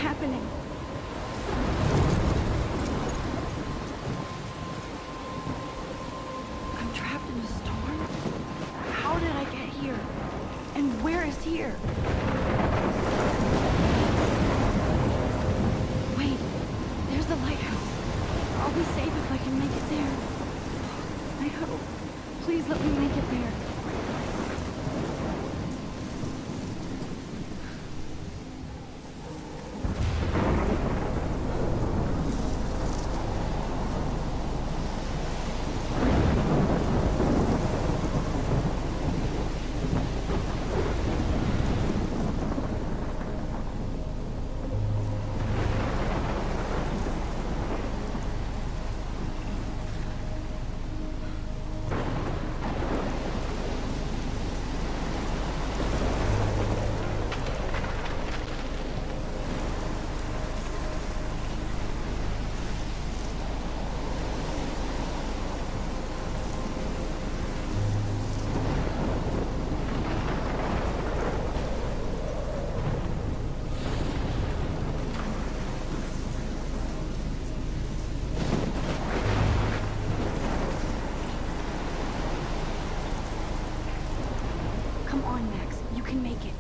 happening? I'm trapped in a storm? How did I get here? And where is here? Wait, there's the lighthouse. I'll be safe if I can make it there. I hope. Please let me make it there. Come on, Max. You can make it.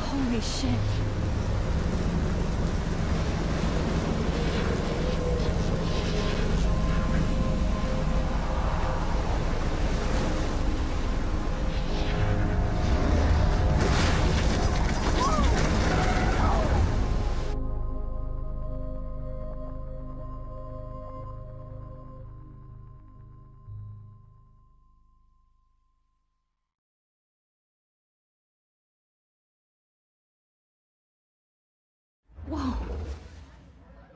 Holy shit. Whoa.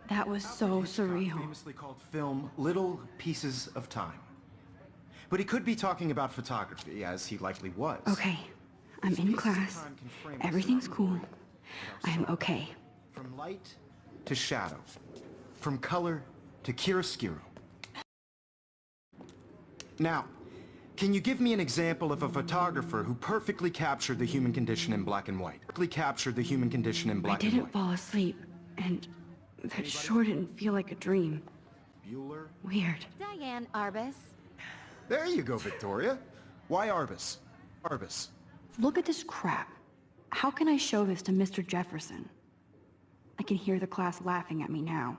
That was so surreal. Famously called film Little Pieces of Time. But he could be talking about photography, as he likely was. Okay, I'm in class. Everything's cool. I am okay. From light to shadow. From color to chiaroscuro. Now, can you give me an example of a photographer who perfectly captured the human condition in black and white? I didn't fall asleep, and that sure didn't feel like a dream. Bueller? Weird. Diane Arbus. There you go, Victoria. Why Arbus? Arbus. Look at this crap. How can I show this to Mr. Jefferson? I can hear the class laughing at me now.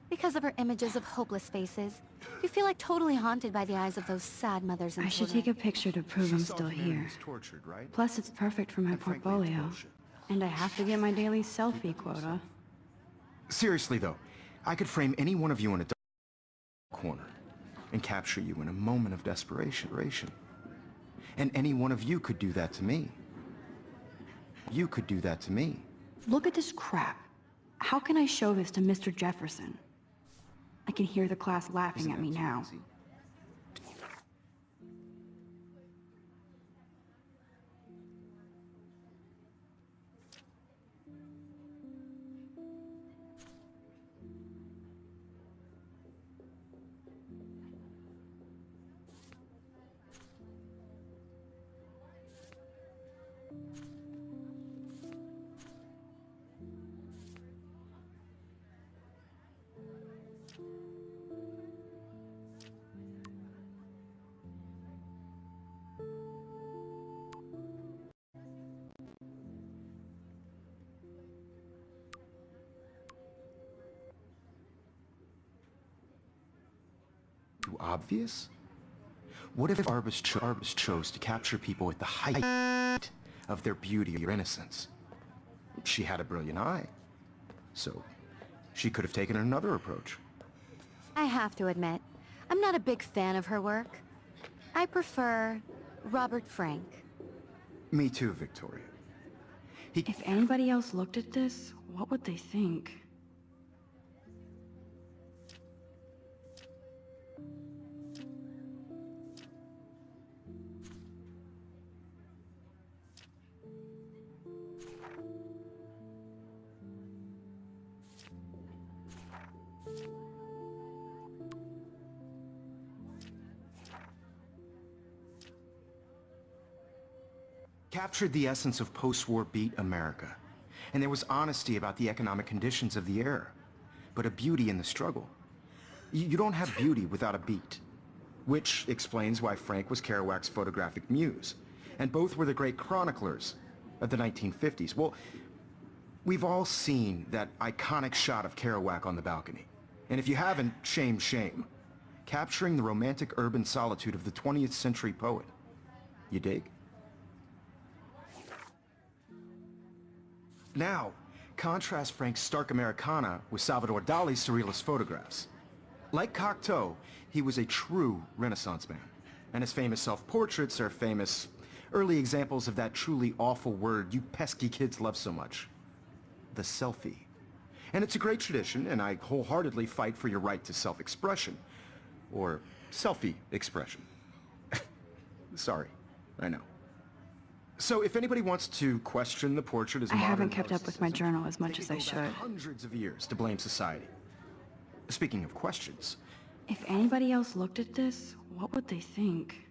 Because of her images of hopeless faces, you feel like totally haunted by the eyes of those sad mothers and I should children. take a picture to prove I'm still here. Tortured, right? Plus, it's perfect for my portfolio. And I have to get my daily selfie quota. Seriously, though, I could frame any one of you in a corner and capture you in a moment of desperation. And any one of you could do that to me. You could do that to me. Look at this crap. How can I show this to Mr. Jefferson? I can hear the class laughing at me now. obvious? What if Arbus chose to capture people at the height of their beauty or innocence? She had a brilliant eye, so she could have taken another approach. I have to admit, I'm not a big fan of her work. I prefer Robert Frank. Me too, Victoria. If anybody else looked at this, what would they think? Captured the essence of post-war beat America. And there was honesty about the economic conditions of the era, but a beauty in the struggle. You don't have beauty without a beat. Which explains why Frank was Kerouac's photographic muse. And both were the great chroniclers of the 1950s. Well, we've all seen that iconic shot of Kerouac on the balcony. And if you haven't, shame, shame. Capturing the romantic urban solitude of the 20th century poet. You dig? Now, contrast Frank's stark Americana with Salvador Dali's surrealist photographs. Like Cocteau, he was a true Renaissance man, and his famous self-portraits are famous early examples of that truly awful word you pesky kids love so much. The selfie. And it's a great tradition, and I wholeheartedly fight for your right to self-expression. Or selfie expression. Sorry, I know. So if anybody wants to question the portrait as I modern haven't kept up with my narcissism, journal as much they as could I go back should. hundreds of years to blame society. Speaking of questions, If anybody else looked at this, what would they think?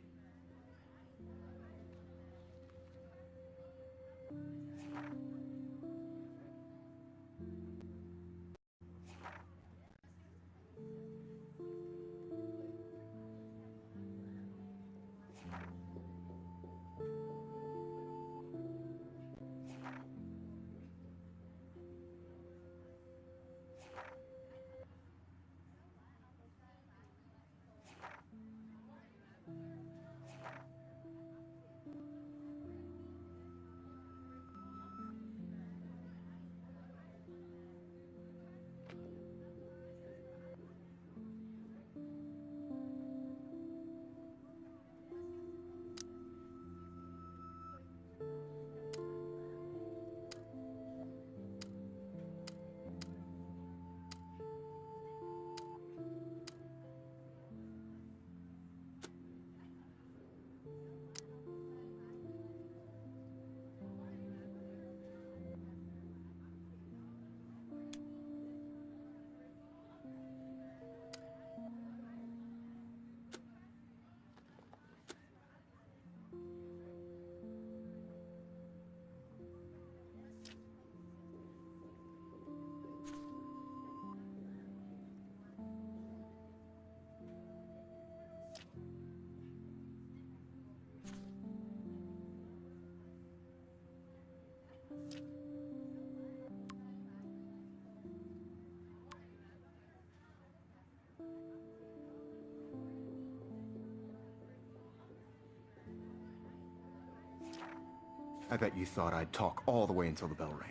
I bet you thought I'd talk all the way until the bell rang.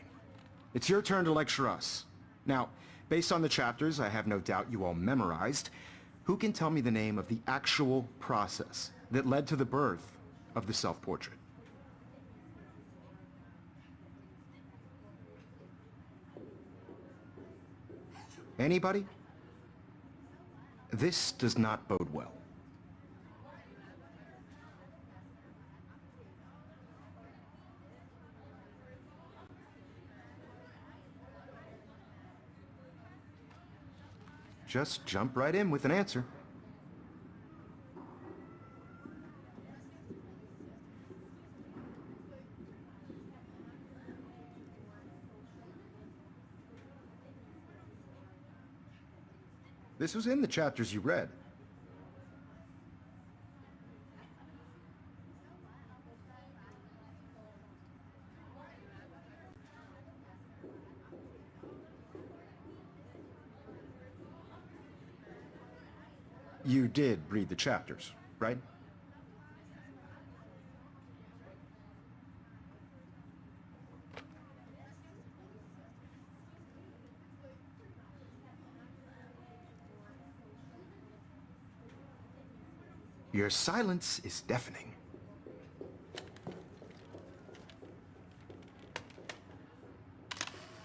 It's your turn to lecture us. Now, based on the chapters I have no doubt you all memorized, who can tell me the name of the actual process that led to the birth of the self-portrait? Anybody? This does not bode well. Just jump right in with an answer. This was in the chapters you read. You did read the chapters, right? Your silence is deafening.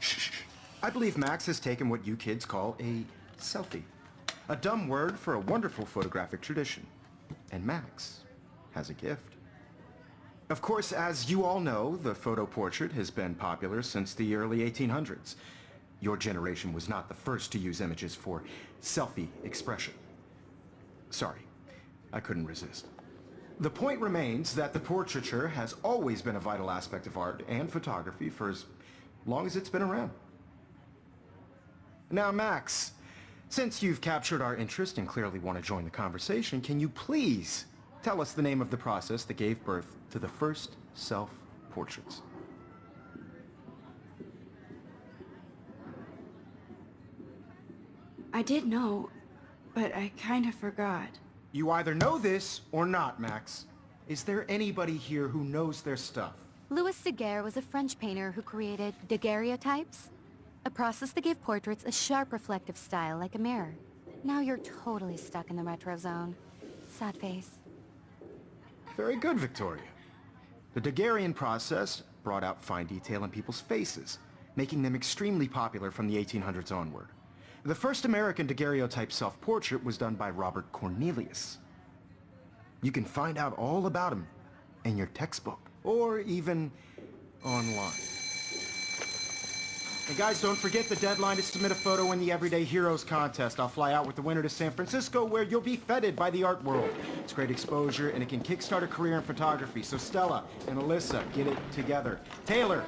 Shh. I believe Max has taken what you kids call a selfie. A dumb word for a wonderful photographic tradition. And Max has a gift. Of course, as you all know, the photo portrait has been popular since the early 1800s. Your generation was not the first to use images for selfie expression. Sorry, I couldn't resist. The point remains that the portraiture has always been a vital aspect of art and photography for as long as it's been around. Now, Max, since you've captured our interest and clearly want to join the conversation, can you please tell us the name of the process that gave birth to the first self-portraits? I did know, but I kind of forgot. You either know this or not, Max. Is there anybody here who knows their stuff? Louis Daguerre was a French painter who created daguerreotypes, a process that gave portraits a sharp reflective style like a mirror. Now you're totally stuck in the retro zone. Sad face. Very good, Victoria. The Daguerrean process brought out fine detail in people's faces, making them extremely popular from the 1800s onward. The first American daguerreotype self-portrait was done by Robert Cornelius. You can find out all about him in your textbook, or even online. And guys, don't forget the deadline to submit a photo in the Everyday Heroes contest. I'll fly out with the winner to San Francisco, where you'll be feted by the art world. It's great exposure, and it can kickstart a career in photography. So Stella and Alyssa, get it together. Taylor,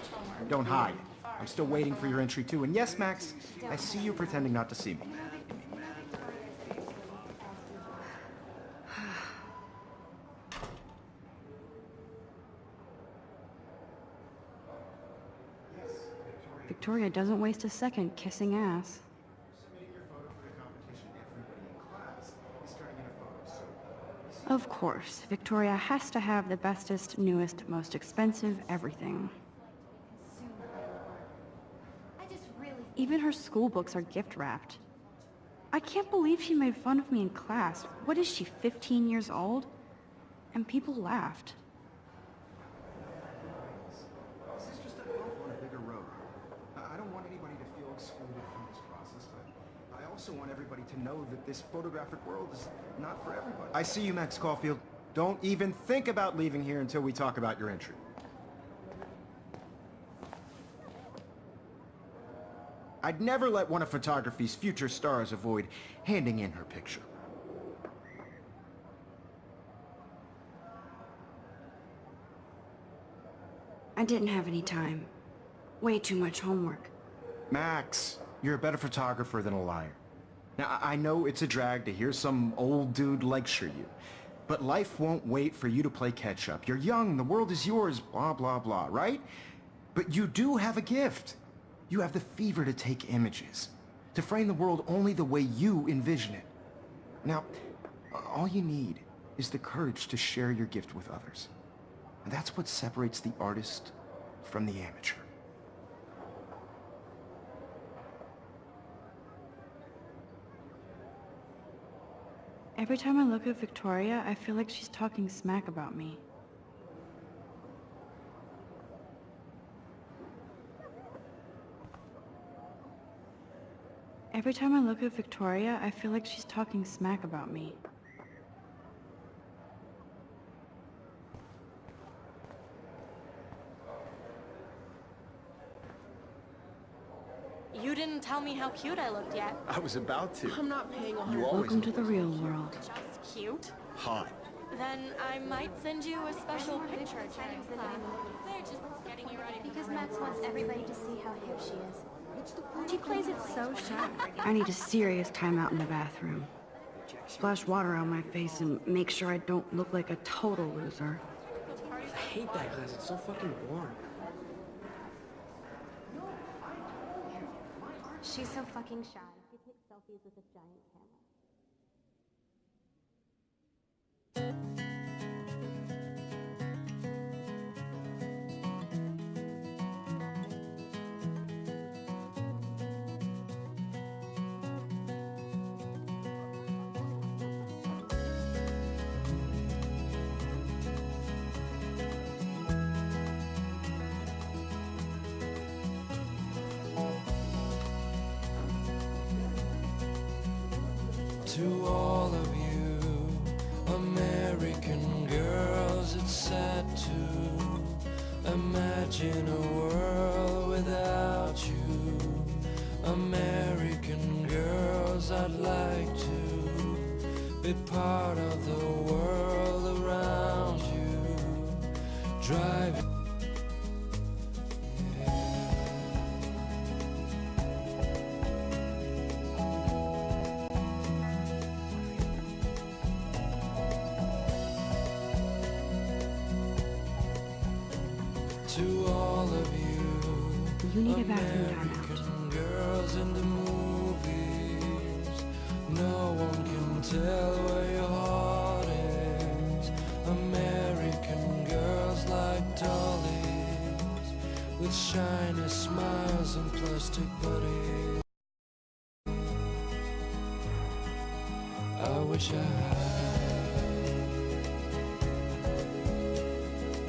don't hide. I'm still waiting for your entry too. And yes, Max, I see you pretending not to see me. Victoria doesn't waste a second kissing ass. Of course, Victoria has to have the bestest, newest, most expensive everything. Even her school books are gift-wrapped. I can't believe she made fun of me in class. What is she, 15 years old? And people laughed. This is just a bump on a bigger road. I don't want anybody to feel excluded from this process, but I also want everybody to know that this photographic world is not for everybody. I see you, Max Caulfield. Don't even think about leaving here until we talk about your entry. I'd never let one of photography's future stars avoid handing in her picture. I didn't have any time. Way too much homework. Max, you're a better photographer than a liar. Now, I know it's a drag to hear some old dude lecture you, but life won't wait for you to play catch-up. You're young, the world is yours, blah, blah, blah, right? But you do have a gift. You have the fever to take images, to frame the world only the way you envision it. Now, all you need is the courage to share your gift with others. And that's what separates the artist from the amateur. Every time I look at Victoria, I feel like she's talking smack about me. Every time I look at Victoria, I feel like she's talking smack about me. You didn't tell me how cute I looked yet. I was about to. I'm not paying a You always Welcome to the real world. Just cute? hot. Then I might send you a special picture during class. They're just getting you ready. Because Max wants everybody to see how hip she is. She plays it so shy. I need a serious timeout in the bathroom. Splash water on my face and make sure I don't look like a total loser. I hate that class. It's so fucking boring. She's so fucking shy. She takes selfies with a giant camera. To all of you American girls, it's sad to imagine a world without you. American girls, I'd like to be part of the world around you. Driving to all of you You need a bathroom timeout. American girls in the movies. No one can tell where your heart is. American girls like dollies with shiny smiles and plastic bodies. I wish I had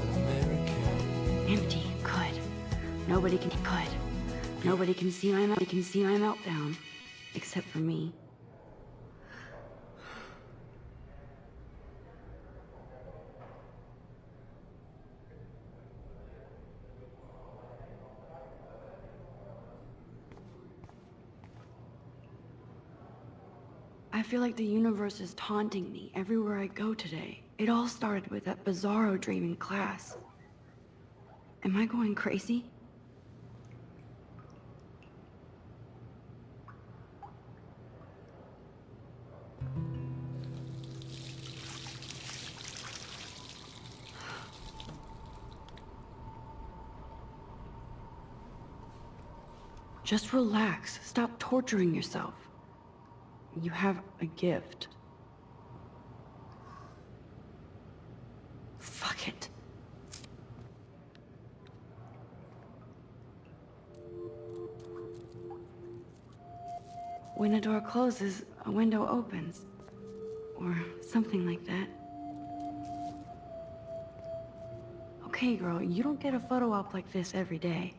an American. Empty. Good. Nobody can. Nobody can see my meltdown, except for me. I feel like the universe is taunting me everywhere I go today. It all started with that bizarro dream in class. Am I going crazy? Just relax. Stop torturing yourself. You have a gift. Fuck it. When a door closes, a window opens. Or something like that. Okay, girl, you don't get a photo op like this every day.